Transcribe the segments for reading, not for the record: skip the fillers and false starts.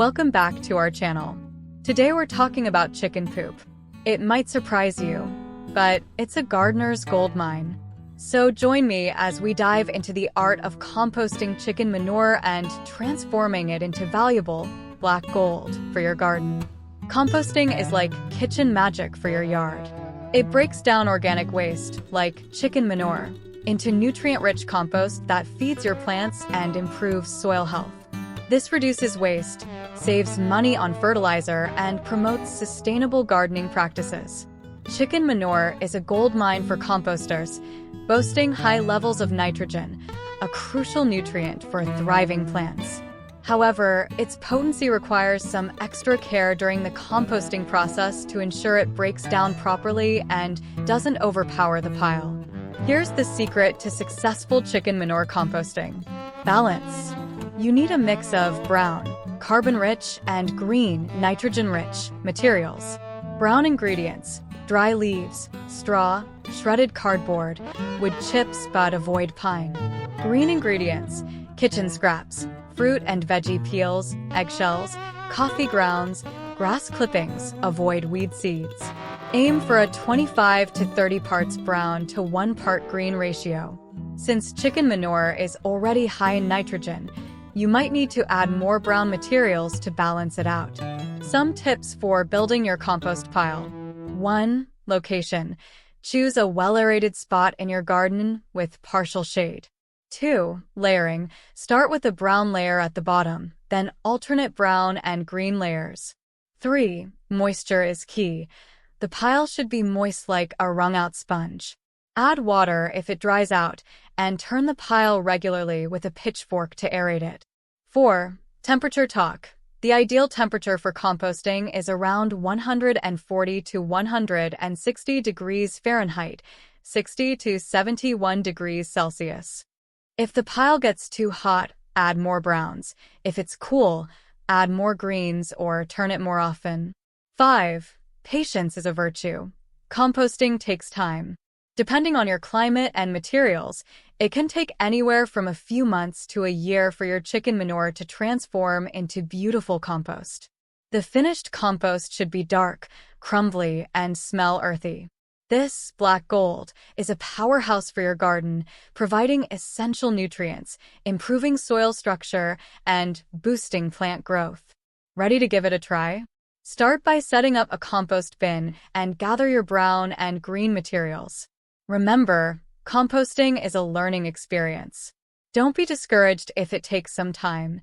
Welcome back to our channel. Today we're talking about chicken poop. It might surprise you, but it's a gardener's goldmine. So join me as we dive into the art of composting chicken manure and transforming it into valuable black gold for your garden. Composting is like kitchen magic for your yard. It breaks down organic waste, like chicken manure, into nutrient-rich compost that feeds your plants and improves soil health. This reduces waste, saves money on fertilizer, and promotes sustainable gardening practices. Chicken manure is a goldmine for composters, boasting high levels of nitrogen, a crucial nutrient for thriving plants. However, its potency requires some extra care during the composting process to ensure it breaks down properly and doesn't overpower the pile. Here's the secret to successful chicken manure composting: balance. You need a mix of brown, carbon-rich, and green, nitrogen-rich materials. Brown ingredients: dry leaves, straw, shredded cardboard, wood chips but avoid pine. Green ingredients: kitchen scraps, fruit and veggie peels, eggshells, coffee grounds, grass clippings, avoid weed seeds. Aim for a 25 to 30 parts brown to 1 part green ratio. Since chicken manure is already high in nitrogen, you might need to add more brown materials to balance it out. Some tips for building your compost pile. 1. Location. Choose a well-aerated spot in your garden with partial shade. 2. Layering. Start with a brown layer at the bottom, then alternate brown and green layers. 3. Moisture is key. The pile should be moist like a wrung-out sponge. Add water if it dries out, and turn the pile regularly with a pitchfork to aerate it. 4. Temperature talk. The ideal temperature for composting is around 140 to 160 degrees Fahrenheit, 60 to 71 degrees Celsius. If the pile gets too hot, add more browns. If it's cool, add more greens or turn it more often. 5. Patience is a virtue. Composting takes time. Depending on your climate and materials, it can take anywhere from a few months to a year for your chicken manure to transform into beautiful compost. The finished compost should be dark, crumbly, and smell earthy. This black gold is a powerhouse for your garden, providing essential nutrients, improving soil structure, and boosting plant growth. Ready to give it a try? Start by setting up a compost bin and gather your brown and green materials. Remember, composting is a learning experience. Don't be discouraged if it takes some time.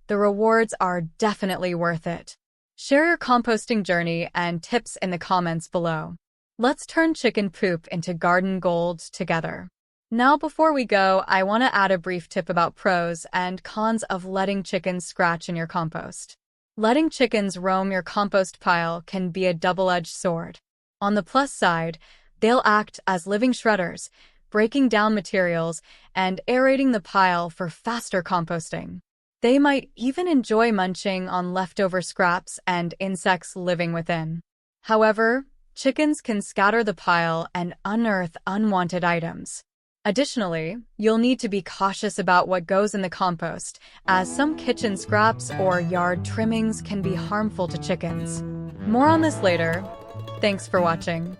The rewards are definitely worth it. Share your composting journey and tips in the comments below. Let's turn chicken poop into garden gold together. Now, before we go, I want to add a brief tip about pros and cons of letting chickens scratch in your compost. Letting chickens roam your compost pile can be a double-edged sword. On the plus side, they'll act as living shredders, breaking down materials and aerating the pile for faster composting. They might even enjoy munching on leftover scraps and insects living within. However, chickens can scatter the pile and unearth unwanted items. Additionally, you'll need to be cautious about what goes in the compost, as some kitchen scraps or yard trimmings can be harmful to chickens. More on this later. Thanks for watching.